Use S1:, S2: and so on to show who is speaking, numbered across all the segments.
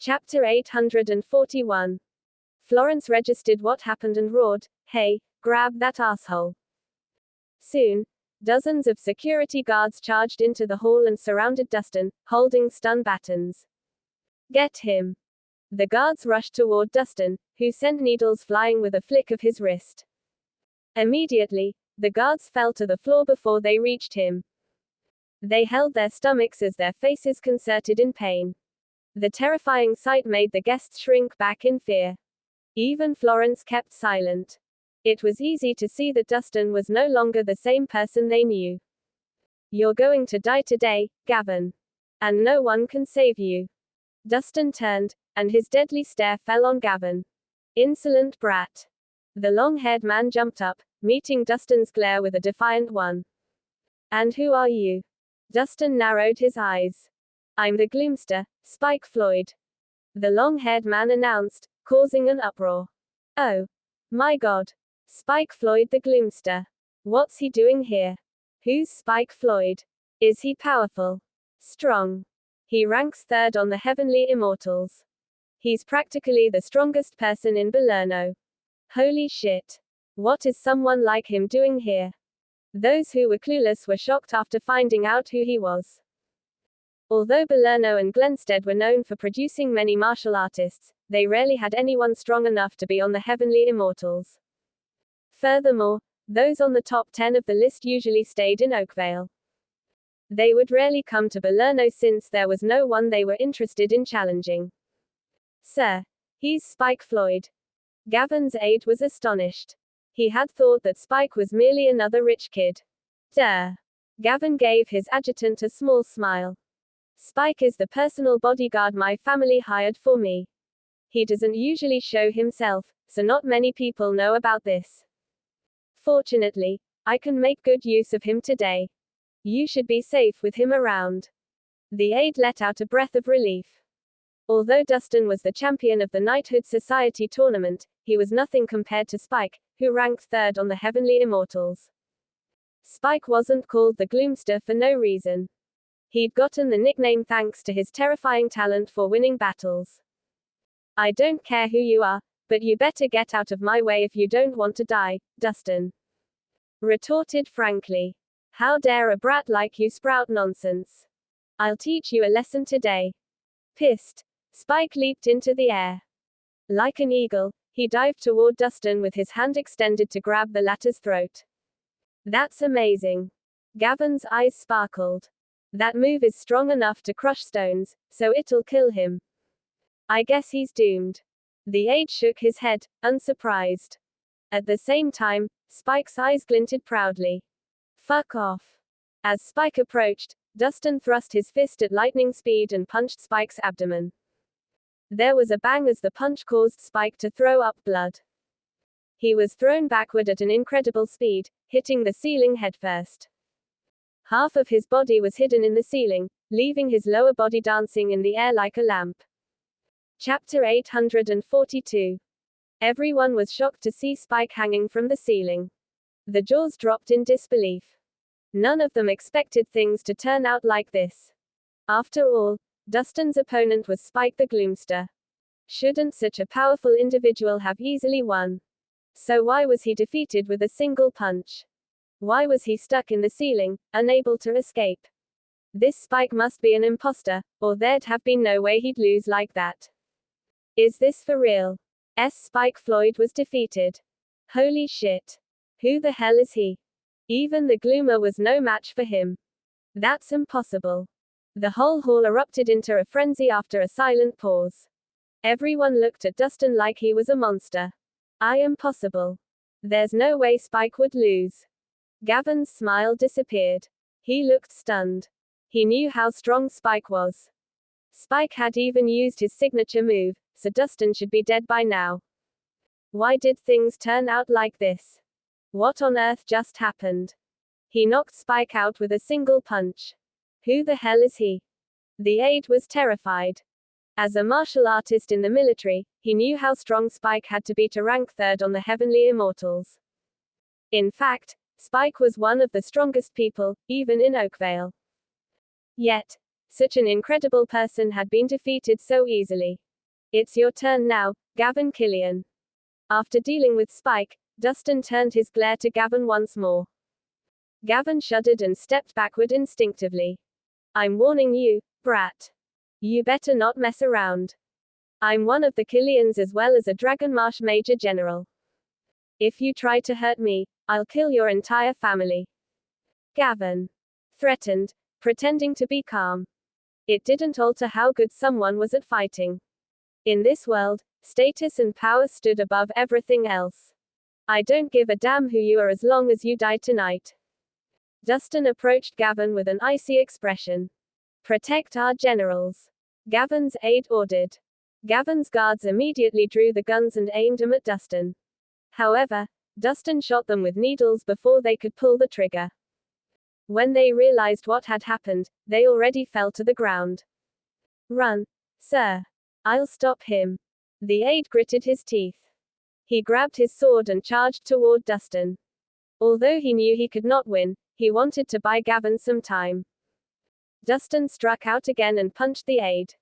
S1: Chapter 841. Florence registered what happened and roared, "Hey, grab that asshole." Soon, dozens of security guards charged into the hall and surrounded Dustin, holding stun batons. "Get him." The guards rushed toward Dustin, who sent needles flying with a flick of his wrist. Immediately, the guards fell to the floor before they reached him. They held their stomachs as their faces concerted in pain. The terrifying sight made the guests shrink back in fear. Even Florence kept silent. It was easy to see that Dustin was no longer the same person they knew. "You're going to die today, Gavin. And no one can save you." Dustin turned, and his deadly stare fell on Gavin. "Insolent brat." The long-haired man jumped up, meeting Dustin's glare with a defiant one. "And who are you?" Dustin narrowed his eyes. "I'm the Gloomster, Spike Floyd," the long-haired man announced, causing an uproar. "Oh. My God. Spike Floyd the Gloomster. What's he doing here? Who's Spike Floyd? Is he powerful? Strong? He ranks third on the Heavenly Immortals. He's practically the strongest person in Belerno. Holy shit. What is someone like him doing here?" Those who were clueless were shocked after finding out who he was. Although Belerno and Glenstead were known for producing many martial artists, they rarely had anyone strong enough to be on the Heavenly Immortals. Furthermore, those on the top 10 of the list usually stayed in Oakvale. They would rarely come to Belerno since there was no one they were interested in challenging. "Sir, he's Spike Floyd." Gavin's aide was astonished. He had thought that Spike was merely another rich kid. "Duh." Gavin gave his adjutant a small smile. "Spike is the personal bodyguard my family hired for me. He doesn't usually show himself, so not many people know about this. Fortunately, I can make good use of him today. You should be safe with him around." The aide let out a breath of relief. Although Dustin was the champion of the Knighthood Society tournament, he was nothing compared to Spike, who ranked third on the Heavenly Immortals. Spike wasn't called the Gloomster for no reason. He'd gotten the nickname thanks to his terrifying talent for winning battles. "I don't care who you are, but you better get out of my way if you don't want to die," Dustin retorted frankly. "How dare a brat like you sprout nonsense? I'll teach you a lesson today." Pissed, Spike leaped into the air. Like an eagle, he dived toward Dustin with his hand extended to grab the latter's throat. "That's amazing." Gavin's eyes sparkled. "That move is strong enough to crush stones, so it'll kill him. I guess he's doomed." The aide shook his head, unsurprised. At the same time, Spike's eyes glinted proudly. "Fuck off." As Spike approached, Dustin thrust his fist at lightning speed and punched Spike's abdomen. There was a bang as the punch caused Spike to throw up blood. He was thrown backward at an incredible speed, hitting the ceiling headfirst. Half of his body was hidden in the ceiling, leaving his lower body dancing in the air like a lamp. Chapter 842. Everyone was shocked to see Spike hanging from the ceiling. The jaws dropped in disbelief. None of them expected things to turn out like this. After all, Dustin's opponent was Spike the Gloomster. Shouldn't such a powerful individual have easily won? So why was he defeated with a single punch? Why was he stuck in the ceiling, unable to escape? This Spike must be an imposter, or there'd have been no way he'd lose like that. Is this for real? Spike Floyd was defeated. Holy shit. Who the hell is he? Even the Gloomer was no match for him. That's impossible. The whole hall erupted into a frenzy after a silent pause. Everyone looked at Dustin like he was a monster. Impossible. There's no way Spike would lose. Gavin's smile disappeared. He looked stunned. He knew how strong Spike was. Spike had even used his signature move, so Dustin should be dead by now. Why did things turn out like this? What on earth just happened? He knocked Spike out with a single punch. Who the hell is he? The aide was terrified. As a martial artist in the military, he knew how strong Spike had to be to rank third on the Heavenly Immortals. In fact, Spike was one of the strongest people, even in Oakvale. Yet, such an incredible person had been defeated so easily. It's your turn now, Gavin Killian. After dealing with Spike, Dustin turned his glare to Gavin once more. Gavin shuddered and stepped backward instinctively. I'm warning you, brat. You better not mess around. I'm one of the Killians as well as a Dragonmarsh Major General. If you try to hurt me, I'll kill your entire family. Gavin threatened, pretending to be calm. It didn't alter how good someone was at fighting. In this world, status and power stood above everything else. I don't give a damn who you are as long as you die tonight. Dustin approached Gavin with an icy expression. Protect our generals. Gavin's aide ordered. Gavin's guards immediately drew the guns and aimed them at Dustin. However, Dustin shot them with needles before they could pull the trigger. When they realized what had happened, they already fell to the ground. Run, sir. I'll stop him. The aide gritted his teeth. He grabbed his sword and charged toward Dustin. Although he knew he could not win, he wanted to buy Gavin some time. Dustin struck out again and punched the aide.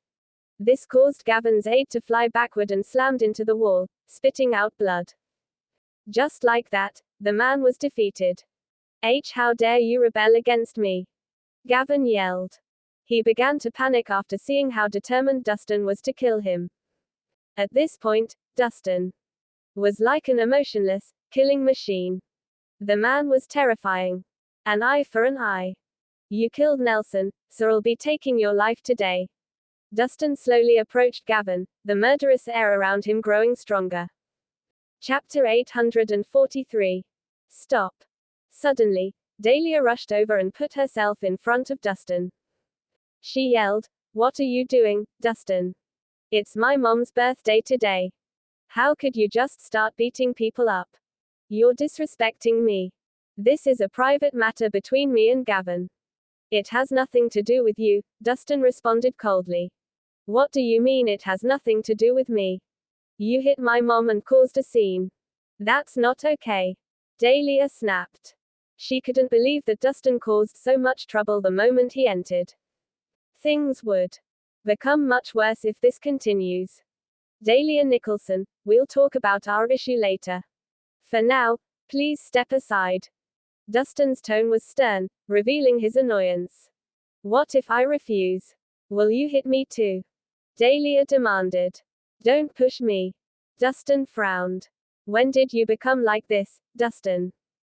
S1: This caused Gavin's aide to fly backward and slammed into the wall, spitting out blood. Just like that, the man was defeated. How dare you rebel against me? Gavin yelled. He began to panic after seeing how determined Dustin was to kill him. At this point, Dustin was like an emotionless, killing machine. The man was terrifying. An eye for an eye. You killed Nelson, so I'll be taking your life today. Dustin slowly approached Gavin, the murderous air around him growing stronger. Chapter 843. Stop. Suddenly, Dahlia rushed over and put herself in front of Dustin. She yelled, "What are you doing, Dustin? It's my mom's birthday today. How could you just start beating people up? You're disrespecting me. This is a private matter between me and Gavin." "It has nothing to do with you," Dustin responded coldly. "What do you mean it has nothing to do with me? You hit my mom and caused a scene. That's not okay." Dahlia snapped. She couldn't believe that Dustin caused so much trouble the moment he entered. Things would become much worse if this continues. Dahlia Nicholson, we'll talk about our issue later. For now, please step aside. Dustin's tone was stern, revealing his annoyance. What if I refuse? Will you hit me too? Dahlia demanded. Don't push me. Dustin frowned. When did you become like this, Dustin?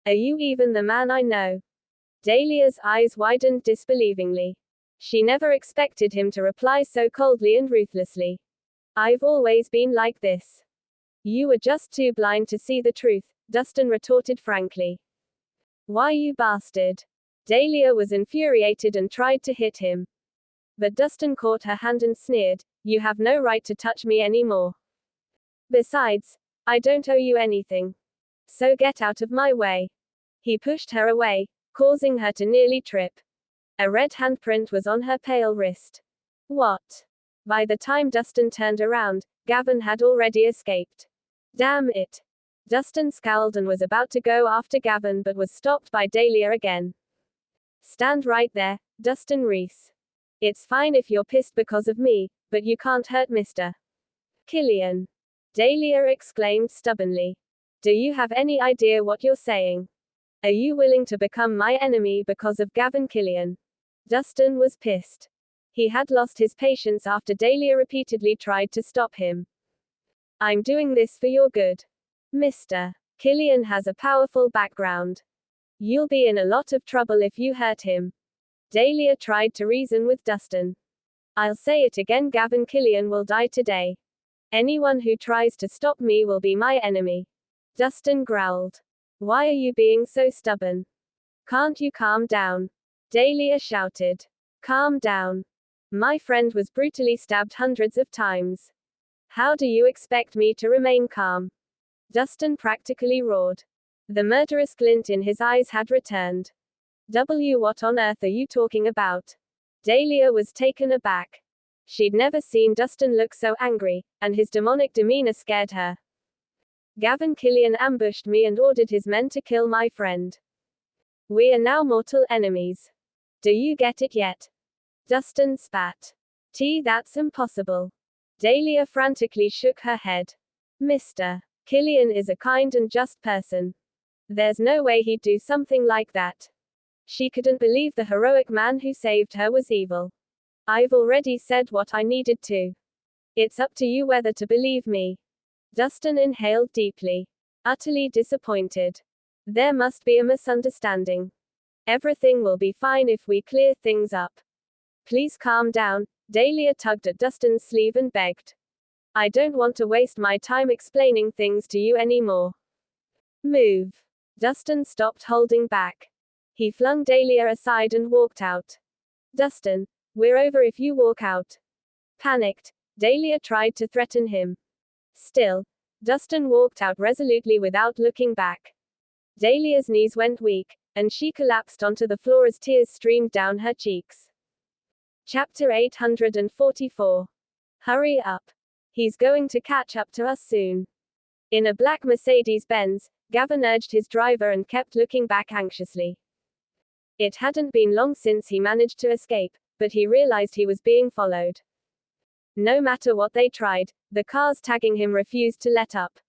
S1: Are you even the man I know? Dahlia's eyes widened disbelievingly. She never expected him to reply so coldly and ruthlessly. I've always been like this. You were just too blind to see the truth, Dustin retorted frankly. Why, you bastard? Dahlia was infuriated and tried to hit him. But Dustin caught her hand and sneered, "You have no right to touch me anymore. Besides, I don't owe you anything. So get out of my way." He pushed her away, causing her to nearly trip. A red handprint was on her pale wrist. What? By the time Dustin turned around, Gavin had already escaped. Damn it. Dustin scowled and was about to go after Gavin but was stopped by Dahlia again. Stand right there, Dustin Rhys. It's fine if you're pissed because of me, but you can't hurt Mr. Killian. Dahlia exclaimed stubbornly. Do you have any idea what you're saying? Are you willing to become my enemy because of Gavin Killian? Dustin was pissed. He had lost his patience after Dahlia repeatedly tried to stop him. I'm doing this for your good. Mr. Killian has a powerful background. You'll be in a lot of trouble if you hurt him. Dahlia tried to reason with Dustin. I'll say it again, Gavin Killian will die today. Anyone who tries to stop me will be my enemy. Dustin growled. Why are you being so stubborn? Can't you calm down? Dahlia shouted. Calm down. My friend was brutally stabbed hundreds of times. How do you expect me to remain calm? Dustin practically roared. The murderous glint in his eyes had returned. What on earth are you talking about? Dahlia was taken aback. She'd never seen Dustin look so angry, and his demonic demeanor scared her. Gavin Killian ambushed me and ordered his men to kill my friend. We are now mortal enemies. Do you get it yet? Dustin spat. That's impossible. Dahlia frantically shook her head. Mr. Kirin is a kind and just person. There's no way he'd do something like that. She couldn't believe the heroic man who saved her was evil. I've already said what I needed to. It's up to you whether to believe me. Dustin inhaled deeply. Utterly disappointed. There must be a misunderstanding. Everything will be fine if we clear things up. Please calm down. Dahlia tugged at Dustin's sleeve and begged. I don't want to waste my time explaining things to you anymore. Move. Dustin stopped holding back. He flung Dahlia aside and walked out. Dustin, we're over if you walk out. Panicked, Dahlia tried to threaten him. Still, Dustin walked out resolutely without looking back. Dahlia's knees went weak, and she collapsed onto the floor as tears streamed down her cheeks. Chapter 844. Hurry up. He's going to catch up to us soon. In a black Mercedes-Benz, Gavin urged his driver and kept looking back anxiously. It hadn't been long since he managed to escape, but he realized he was being followed. No matter what they tried, the cars tagging him refused to let up.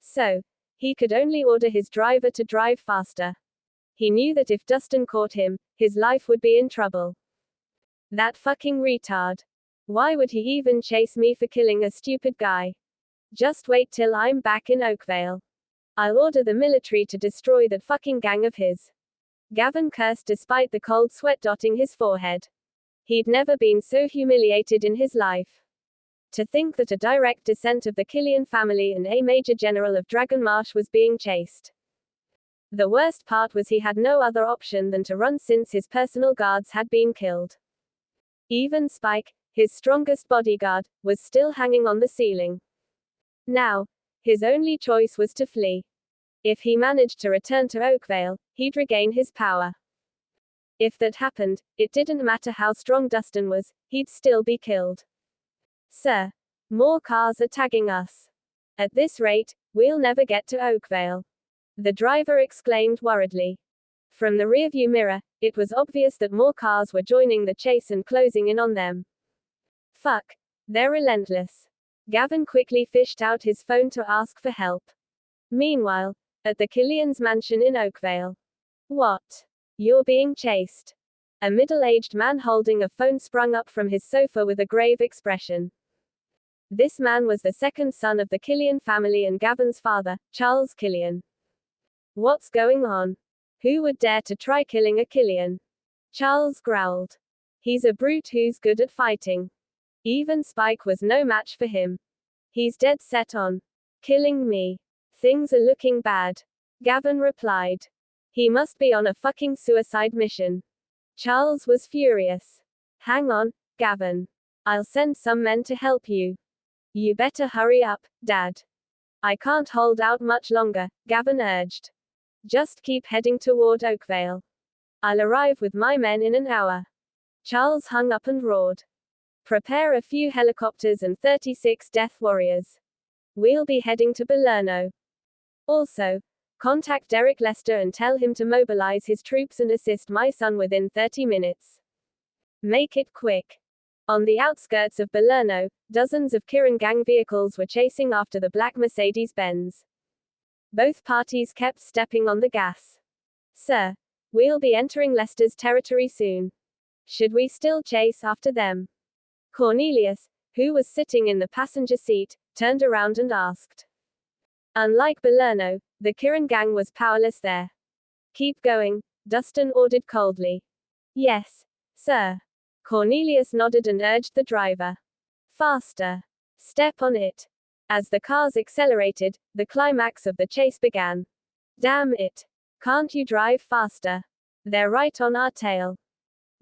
S1: So, he could only order his driver to drive faster. He knew that if Dustin caught him, his life would be in trouble. That fucking retard. Why would he even chase me for killing a stupid guy? Just wait till I'm back in Oakvale. I'll order the military to destroy that fucking gang of his. Gavin cursed despite the cold sweat dotting his forehead. He'd never been so humiliated in his life. To think that a direct descent of the Kirin family and a major general of Dragonmarsh was being chased. The worst part was he had no other option than to run since his personal guards had been killed. Even Spike, his strongest bodyguard, was still hanging on the ceiling. Now, his only choice was to flee. If he managed to return to Oakvale, he'd regain his power. If that happened, it didn't matter how strong Dustin was, he'd still be killed. Sir, more cars are tagging us. At this rate, we'll never get to Oakvale. The driver exclaimed worriedly. From the rearview mirror, it was obvious that more cars were joining the chase and closing in on them. Fuck. They're relentless. Gavin quickly fished out his phone to ask for help. Meanwhile, at the Kirin's mansion in Oakvale. What? You're being chased. A middle-aged man holding a phone sprung up from his sofa with a grave expression. This man was the second son of the Kirin family and Gavin's father, Charles Kirin. What's going on? Who would dare to try killing a Kirin? Charles growled. He's a brute who's good at fighting. Even Spike was no match for him. He's dead set on killing me. Things are looking bad. Gavin replied. He must be on a fucking suicide mission. Charles was furious. Hang on, Gavin. I'll send some men to help you. You better hurry up, Dad. I can't hold out much longer, Gavin urged. Just keep heading toward Oakvale. I'll arrive with my men in an hour. Charles hung up and roared. Prepare a few helicopters and 36 death warriors. We'll be heading to Belerno. Also, contact Derek Lester and tell him to mobilize his troops and assist my son within 30 minutes. Make it quick. On the outskirts of Belerno, dozens of Kirin gang vehicles were chasing after the black Mercedes-Benz. Both parties kept stepping on the gas. Sir, we'll be entering Lester's territory soon. Should we still chase after them? Cornelius, who was sitting in the passenger seat, turned around and asked. Unlike Belerno, the Kirin gang was powerless there. Keep going, Dustin ordered coldly. Yes, sir. Cornelius nodded and urged the driver. Faster. Step on it. As the cars accelerated, the climax of the chase began. Damn it. Can't you drive faster? They're right on our tail.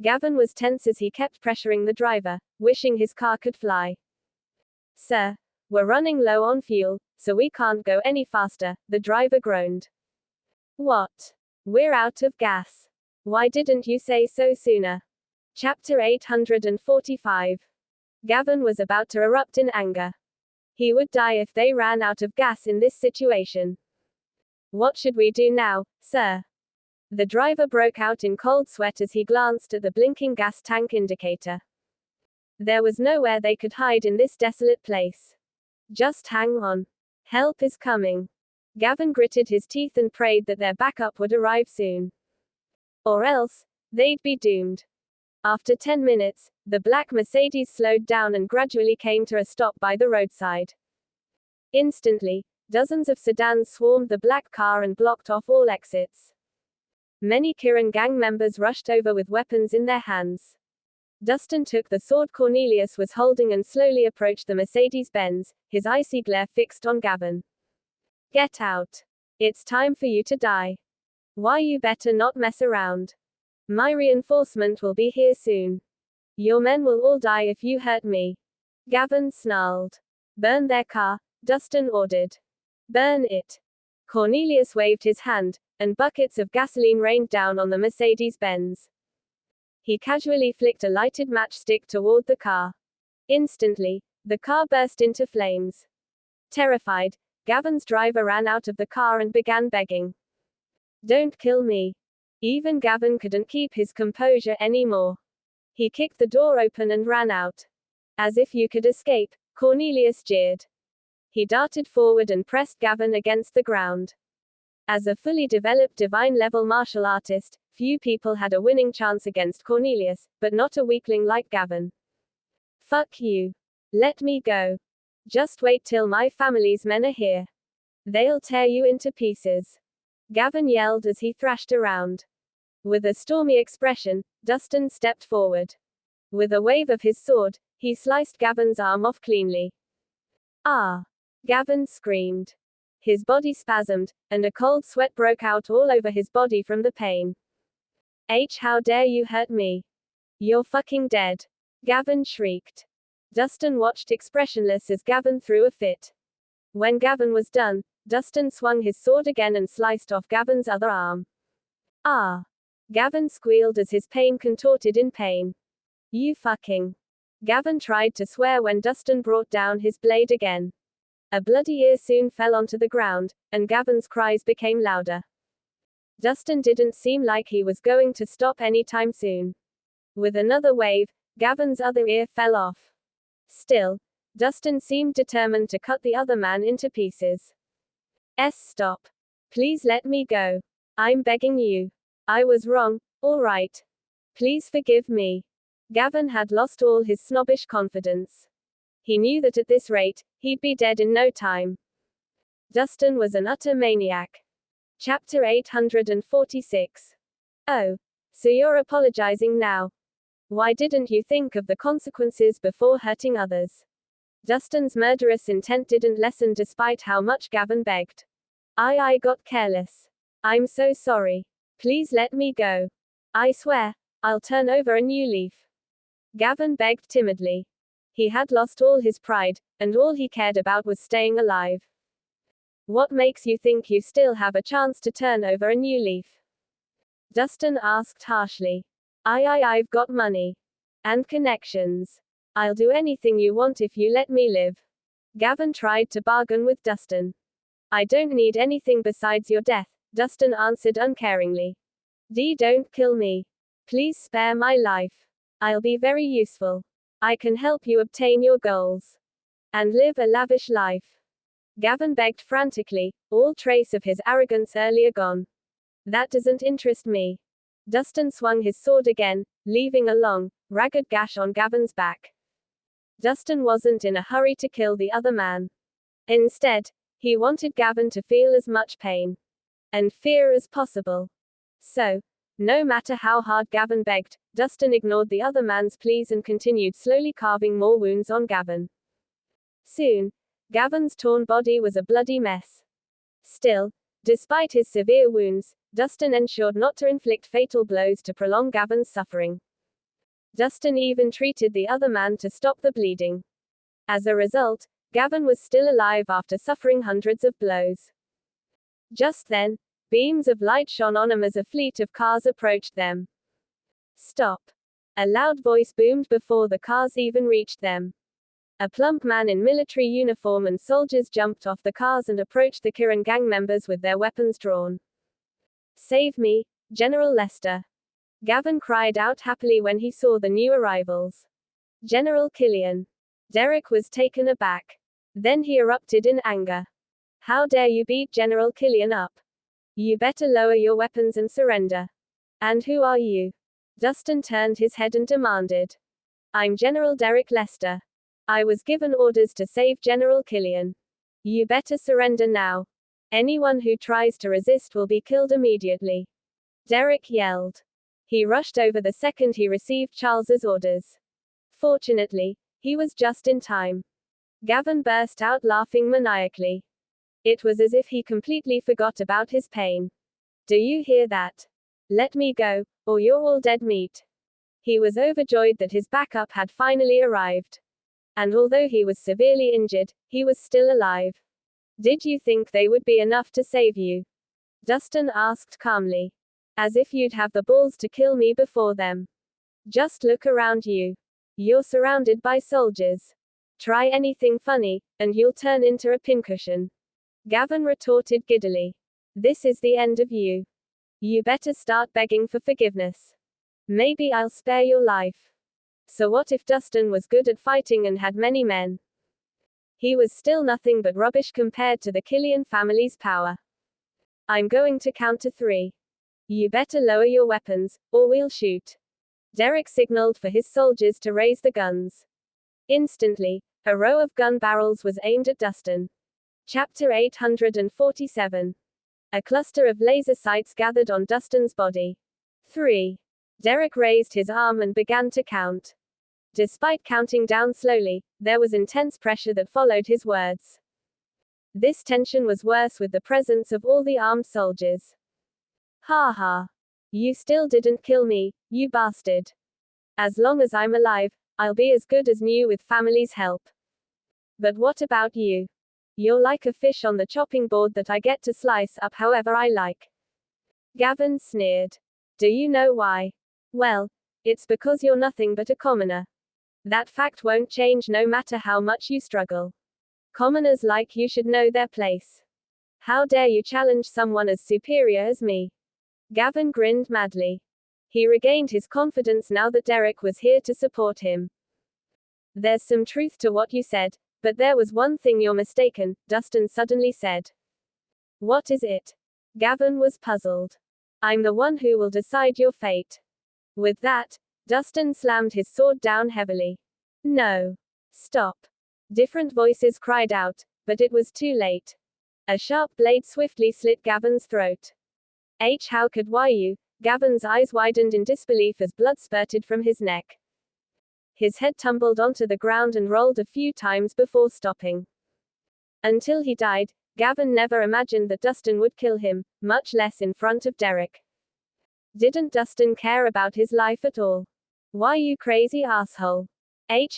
S1: Gavin was tense as he kept pressuring the driver, wishing his car could fly. Sir, we're running low on fuel, so we can't go any faster, the driver groaned. What? We're out of gas. Why didn't you say so sooner? Chapter 845. Gavin was about to erupt in anger. He would die if they ran out of gas in this situation. What should we do now, sir? The driver broke out in cold sweat as he glanced at the blinking gas tank indicator. There was nowhere they could hide in this desolate place. Just hang on. Help is coming. Gavin gritted his teeth and prayed that their backup would arrive soon. Or else, they'd be doomed. After 10 minutes, the black Mercedes slowed down and gradually came to a stop by the roadside. Instantly, dozens of sedans swarmed the black car and blocked off all exits. Many Kirin gang members rushed over with weapons in their hands. Dustin took the sword Cornelius was holding and slowly approached the Mercedes-Benz, his icy glare fixed on Gavin. Get out. It's time for you to die. Why, you better not mess around. My reinforcement will be here soon. Your men will all die if you hurt me. Gavin snarled. Burn their car, Dustin ordered. Burn it. Cornelius waved his hand, and buckets of gasoline rained down on the Mercedes-Benz. He casually flicked a lighted matchstick toward the car. Instantly, the car burst into flames. Terrified, Gavin's driver ran out of the car and began begging. Don't kill me. Even Gavin couldn't keep his composure anymore. He kicked the door open and ran out. As if you could escape, Cornelius jeered. He darted forward and pressed Gavin against the ground. As a fully developed divine-level martial artist, few people had a winning chance against Cornelius, but not a weakling like Gavin. Fuck you. Let me go. Just wait till my family's men are here. They'll tear you into pieces. Gavin yelled as he thrashed around. With a stormy expression, Dustin stepped forward. With a wave of his sword, he sliced Gavin's arm off cleanly. Ah! Gavin screamed. His body spasmed, and a cold sweat broke out all over his body from the pain. How dare you hurt me? You're fucking dead. Gavin shrieked. Dustin watched expressionless as Gavin threw a fit. When Gavin was done, Dustin swung his sword again and sliced off Gavin's other arm. Ah! Gavin squealed as his pain contorted in pain. You fucking. Gavin tried to swear when Dustin brought down his blade again. A bloody ear soon fell onto the ground, and Gavin's cries became louder. Dustin didn't seem like he was going to stop anytime soon. With another wave, Gavin's other ear fell off. Still, Dustin seemed determined to cut the other man into pieces. Stop. Please let me go. I'm begging you. I was wrong, all right. Please forgive me. Gavin had lost all his snobbish confidence. He knew that at this rate, he'd be dead in no time. Dustin was an utter maniac. Chapter 846. Oh. So you're apologizing now. Why didn't you think of the consequences before hurting others? Dustin's murderous intent didn't lessen despite how much Gavin begged. I got careless. I'm so sorry. Please let me go. I swear, I'll turn over a new leaf. Gavin begged timidly. He had lost all his pride, and all he cared about was staying alive. What makes you think you still have a chance to turn over a new leaf? Dustin asked harshly. I've got money. And connections. I'll do anything you want if you let me live. Gavin tried to bargain with Dustin. I don't need anything besides your death, Dustin answered uncaringly. Don't kill me. Please spare my life. I'll be very useful. I can help you obtain your goals. And live a lavish life. Gavin begged frantically, all trace of his arrogance earlier gone. That doesn't interest me. Dustin swung his sword again, leaving a long, ragged gash on Gavin's back. Dustin wasn't in a hurry to kill the other man. Instead, he wanted Gavin to feel as much pain and fear as possible. So, no matter how hard Gavin begged, Dustin ignored the other man's pleas and continued slowly carving more wounds on Gavin. Soon, Gavin's torn body was a bloody mess. Still, despite his severe wounds, Dustin ensured not to inflict fatal blows to prolong Gavin's suffering. Dustin even treated the other man to stop the bleeding. As a result, Gavin was still alive after suffering hundreds of blows. Just then, beams of light shone on him as a fleet of cars approached them. Stop. A loud voice boomed before the cars even reached them. A plump man in military uniform and soldiers jumped off the cars and approached the Kirin gang members with their weapons drawn. Save me, General Lester. Gavin cried out happily when he saw the new arrivals. General Kirin. Derek was taken aback. Then he erupted in anger. How dare you beat General Kirin up? You better lower your weapons and surrender. And who are you? Dustin turned his head and demanded. I'm General Derek Lester. I was given orders to save General Kirin. You better surrender now. Anyone who tries to resist will be killed immediately. Derek yelled. He rushed over the second he received Charles's orders. Fortunately, he was just in time. Gavin burst out laughing maniacally. It was as if he completely forgot about his pain. Do you hear that? Let me go, or you're all dead meat. He was overjoyed that his backup had finally arrived. And although he was severely injured, he was still alive. Did you think they would be enough to save you? Dustin asked calmly. As if you'd have the balls to kill me before them. Just look around you. You're surrounded by soldiers. Try anything funny, and you'll turn into a pincushion. Gavin retorted giddily. This is the end of you. You better start begging for forgiveness. Maybe I'll spare your life. So what if Dustin was good at fighting and had many men? He was still nothing but rubbish compared to the Kirin family's power. I'm going to count to 3. You better lower your weapons, or we'll shoot. Derek signaled for his soldiers to raise the guns. Instantly, a row of gun barrels was aimed at Dustin. Chapter 847. A cluster of laser sights gathered on Dustin's body. 3. Derek raised his arm and began to count. Despite counting down slowly, there was intense pressure that followed his words. This tension was worse with the presence of all the armed soldiers. Ha ha. You still didn't kill me, you bastard. As long as I'm alive, I'll be as good as new with family's help. But what about you? You're like a fish on the chopping board that I get to slice up however I like. Gavin sneered. Do you know why? Well, it's because you're nothing but a commoner. That fact won't change no matter how much you struggle. Commoners like you should know their place. How dare you challenge someone as superior as me? Gavin grinned madly. He regained his confidence now that Derek was here to support him. There's some truth to what you said, but there was one thing you're mistaken, Dustin suddenly said. What is it? Gavin was puzzled. I'm the one who will decide your fate. With that, Dustin slammed his sword down heavily. No. Stop. Different voices cried out, but it was too late. A sharp blade swiftly slit Gavin's throat. How could you? Gavin's eyes widened in disbelief as blood spurted from his neck. His head tumbled onto the ground and rolled a few times before stopping. Until he died, Gavin never imagined that Dustin would kill him, much less in front of Derek. Didn't Dustin care about his life at all? Why, you crazy asshole?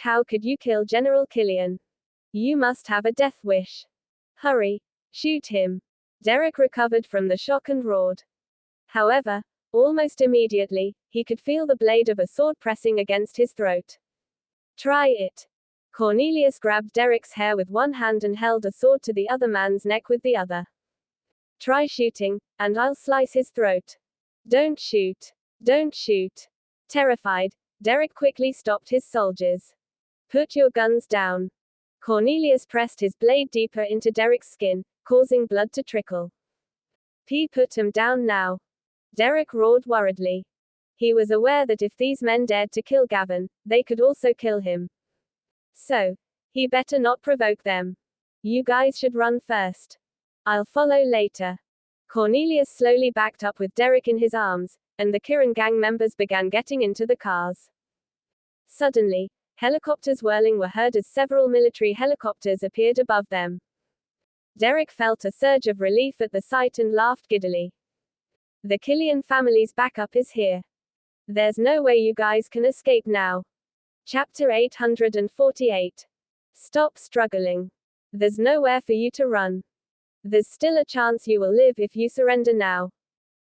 S1: How could you kill General Kirin? You must have a death wish. Hurry. Shoot him. Derek recovered from the shock and roared. However, almost immediately, he could feel the blade of a sword pressing against his throat. Try it. Cornelius grabbed Derek's hair with one hand and held a sword to the other man's neck with the other. Try shooting, and I'll slice his throat. Don't shoot. Don't shoot. Terrified, Derek quickly stopped his soldiers. Put your guns down. Cornelius pressed his blade deeper into Derek's skin, causing blood to trickle. Put him down now. Derek roared worriedly. He was aware that if these men dared to kill Gavin, they could also kill him. So, he better not provoke them. You guys should run first. I'll follow later. Cornelius slowly backed up with Derek in his arms, and the Kirin gang members began getting into the cars. Suddenly, helicopters whirling were heard as several military helicopters appeared above them. Derek felt a surge of relief at the sight and laughed giddily. The Kirin family's backup is here. There's no way you guys can escape now. Chapter 848. Stop struggling. There's nowhere for you to run. There's still a chance you will live if you surrender now.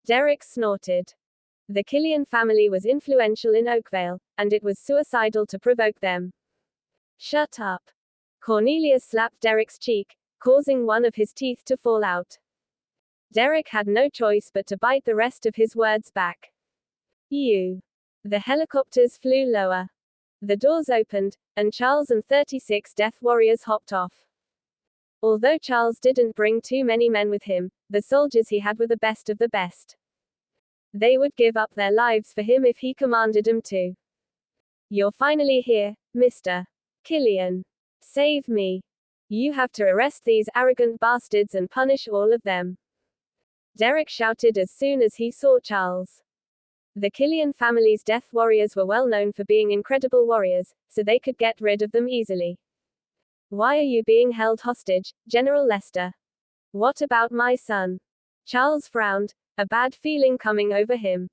S1: Derek snorted. The Kirin family was influential in Oakvale, and it was suicidal to provoke them. Shut up. Cornelius slapped Derek's cheek, causing one of his teeth to fall out. Derek had no choice but to bite the rest of his words back. You. The helicopters flew lower. The doors opened, and Charles and 36 death warriors hopped off. Although Charles didn't bring too many men with him, the soldiers he had were the best of the best. They would give up their lives for him if he commanded them to. You're finally here, Mr. Kirin. Save me. You have to arrest these arrogant bastards and punish all of them. Derek shouted as soon as he saw Charles. The Kirin family's death warriors were well known for being incredible warriors, so they could get rid of them easily. Why are you being held hostage, General Lester? What about my son? Charles frowned, a bad feeling coming over him.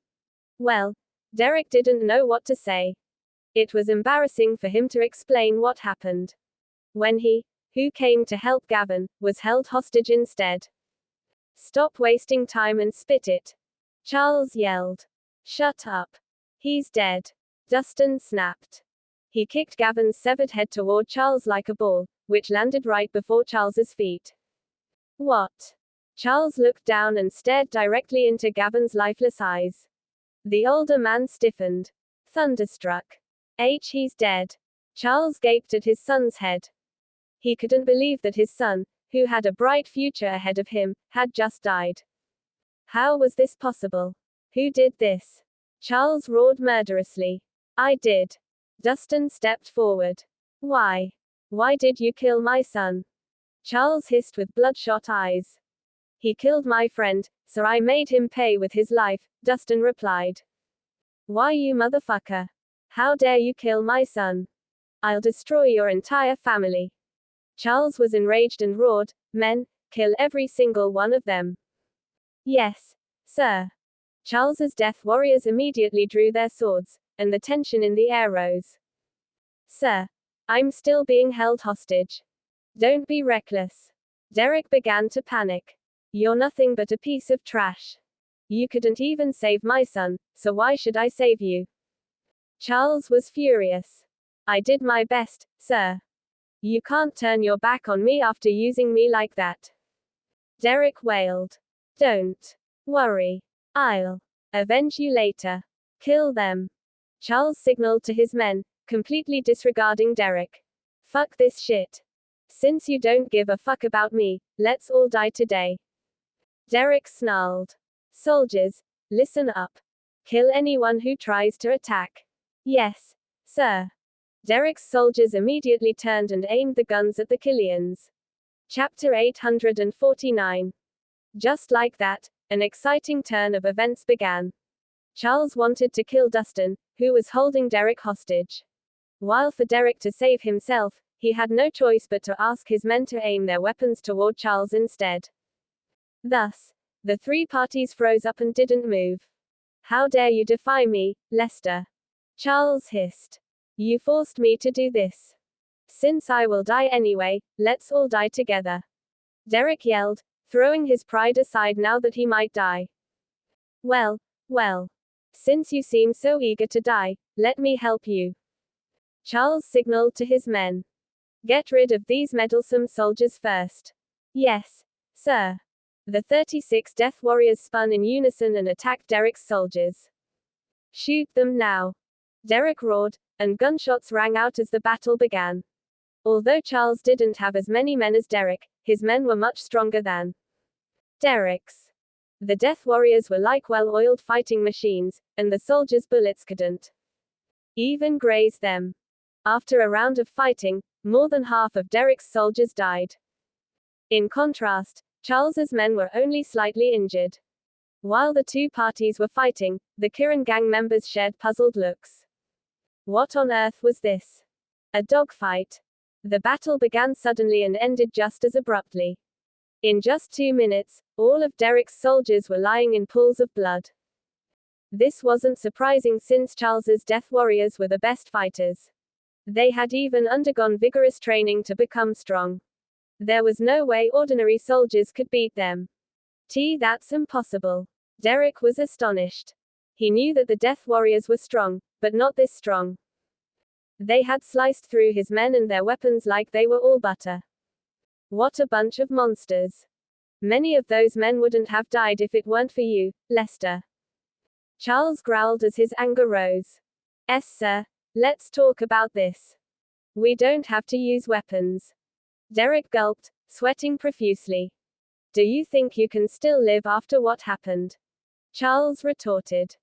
S1: Well, Derek didn't know what to say. It was embarrassing for him to explain what happened. When he, who came to help Gavin, was held hostage instead. Stop wasting time and spit it. Charles yelled. Shut up. He's dead. Dustin snapped. He kicked Gavin's severed head toward Charles like a ball, which landed right before Charles's feet. What? Charles looked down and stared directly into Gavin's lifeless eyes. The older man stiffened. Thunderstruck. He's dead. Charles gaped at his son's head. He couldn't believe that his son, who had a bright future ahead of him, had just died. How was this possible? Who did this? Charles roared murderously. I did. Dustin stepped forward. Why? Why did you kill my son? Charles hissed with bloodshot eyes. He killed my friend, so I made him pay with his life, Dustin replied. Why, you motherfucker? How dare you kill my son? I'll destroy your entire family. Charles was enraged and roared, Men, kill every single one of them. Yes, sir. Charles's death warriors immediately drew their swords, and the tension in the air rose. Sir, I'm still being held hostage. Don't be reckless. Derek began to panic. You're nothing but a piece of trash. You couldn't even save my son, so why should I save you? Charles was furious. I did my best, sir. You can't turn your back on me after using me like that. Derek wailed. Don't worry. I'll avenge you later. Kill them. Charles signaled to his men, completely disregarding Derek. Fuck this shit. Since you don't give a fuck about me, let's all die today. Derek snarled. Soldiers, listen up. Kill anyone who tries to attack. Yes, sir. Derek's soldiers immediately turned and aimed the guns at the Kirins. Chapter 849. Just like that, an exciting turn of events began. Charles wanted to kill Dustin, who was holding Derek hostage. While for Derek to save himself, he had no choice but to ask his men to aim their weapons toward Charles instead. Thus, the three parties froze up and didn't move. How dare you defy me, Lester? Charles hissed. You forced me to do this. Since I will die anyway, let's all die together. Derek yelled, throwing his pride aside now that he might die. Well, since you seem so eager to die, let me help you. Charles signaled to his men. Get rid of these meddlesome soldiers first. Yes, sir. The 36 death warriors spun in unison and attacked Derek's soldiers. Shoot them now. Derek roared, and gunshots rang out as the battle began. Although Charles didn't have as many men as Derek, his men were much stronger than Derek's. The death warriors were like well-oiled fighting machines, and the soldiers' bullets couldn't even graze them. After a round of fighting, more than half of Derek's soldiers died. In contrast, Charles's men were only slightly injured. While the two parties were fighting, the Kirin gang members shared puzzled looks. What on earth was this? A dogfight. The battle began suddenly and ended just as abruptly. In just 2 minutes, all of Derek's soldiers were lying in pools of blood. This wasn't surprising since Charles's death warriors were the best fighters. They had even undergone vigorous training to become strong. There was no way ordinary soldiers could beat them. That's impossible. Derek was astonished. He knew that the death warriors were strong, but not this strong. They had sliced through his men and their weapons like they were all butter. What a bunch of monsters. Many of those men wouldn't have died if it weren't for you, Lester. Charles growled as his anger rose. Sir, Let's talk about this. We don't have to use weapons. Derek gulped, sweating profusely. Do you think you can still live after what happened? Charles retorted.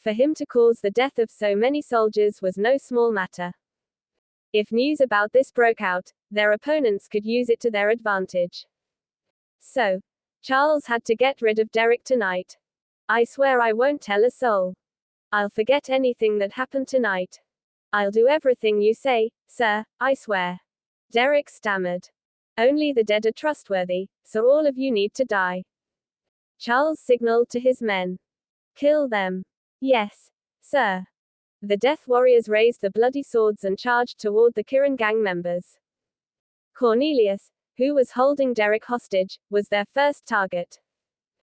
S1: For him to cause the death of so many soldiers was no small matter. If news about this broke out, their opponents could use it to their advantage. So, Charles had to get rid of Derek tonight. I swear I won't tell a soul. I'll forget anything that happened tonight. I'll do everything you say, sir, I swear. Derek stammered. Only the dead are trustworthy, so all of you need to die. Charles signaled to his men. Kill them. Yes, sir. The Death Warriors raised the bloody swords and charged toward the Kirin gang members. Cornelius, who was holding Derek hostage, was their first target.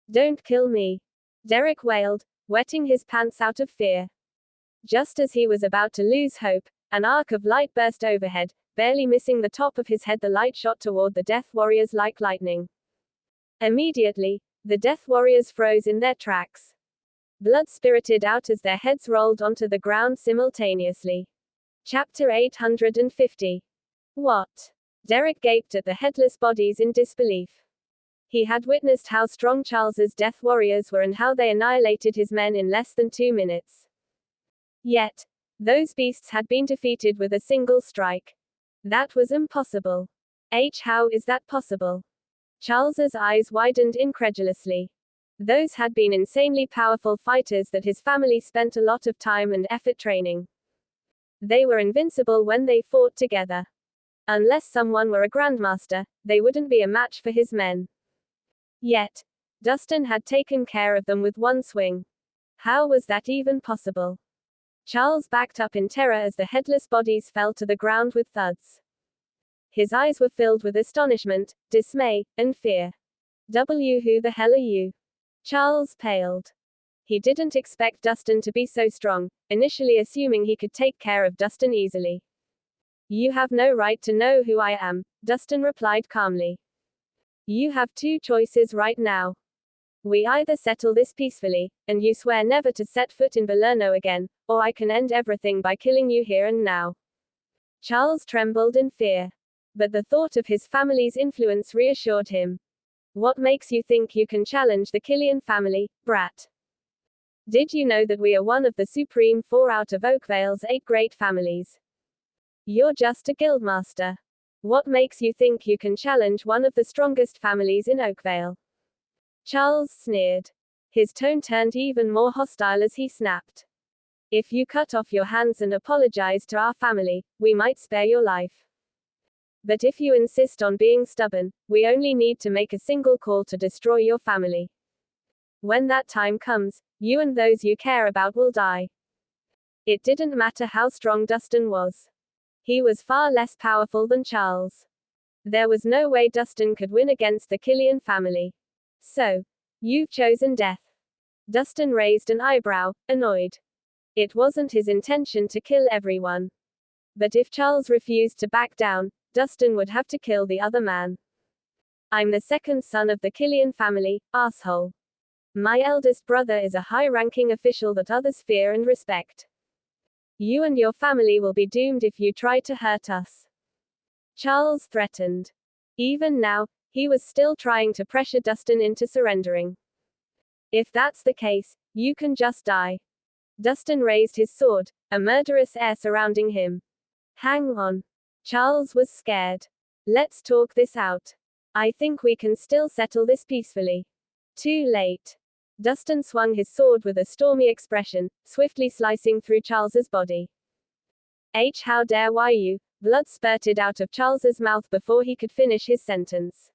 S1: Don't kill me. Derek wailed, wetting his pants out of fear. Just as he was about to lose hope, an arc of light burst overhead, barely missing the top of his head. The light shot toward the Death Warriors like lightning. Immediately, the Death Warriors froze in their tracks. Blood spurted out as their heads rolled onto the ground simultaneously. Chapter 850. What? Derek gaped at the headless bodies in disbelief. He had witnessed how strong Charles's Death Warriors were and how they annihilated his men in less than 2 minutes. Yet, those beasts had been defeated with a single strike. That was impossible. How is that possible? Charles's eyes widened incredulously. Those had been insanely powerful fighters that his family spent a lot of time and effort training. They were invincible when they fought together. Unless someone were a grandmaster, they wouldn't be a match for his men. Yet, Dustin had taken care of them with one swing. How was that even possible? Charles backed up in terror as the headless bodies fell to the ground with thuds. His eyes were filled with astonishment, dismay, and fear. Who the hell are you? Charles paled. He didn't expect Dustin to be so strong, initially assuming he could take care of Dustin easily. You have no right to know who I am, Dustin replied calmly. You have 2 choices right now. We either settle this peacefully, and you swear never to set foot in Belerno again, or I can end everything by killing you here and now. Charles trembled in fear. But the thought of his family's influence reassured him. What makes you think you can challenge the Killian family, brat? Did you know that we are one of the supreme 4 out of Oakvale's 8 great families? You're just a guildmaster. What makes you think you can challenge one of the strongest families in Oakvale? Charles sneered. His tone turned even more hostile as he snapped. If you cut off your hands and apologize to our family, we might spare your life. But if you insist on being stubborn, we only need to make a single call to destroy your family. When that time comes, you and those you care about will die. It didn't matter how strong Dustin was. He was far less powerful than Charles. There was no way Dustin could win against the Killian family. So, you've chosen death. Dustin raised an eyebrow, annoyed. It wasn't his intention to kill everyone. But if Charles refused to back down, Dustin would have to kill the other man. I'm the 2nd son of the Killian family, asshole. My eldest brother is a high-ranking official that others fear and respect. You and your family will be doomed if you try to hurt us. Charles threatened. Even now, he was still trying to pressure Dustin into surrendering. If that's the case, you can just die. Dustin raised his sword, a murderous air surrounding him. Hang on. Charles was scared. Let's talk this out. I think we can still settle this peacefully. Too late. Dustin swung his sword with a stormy expression, swiftly slicing through Charles's body. How dare you? Blood spurted out of Charles's mouth before he could finish his sentence.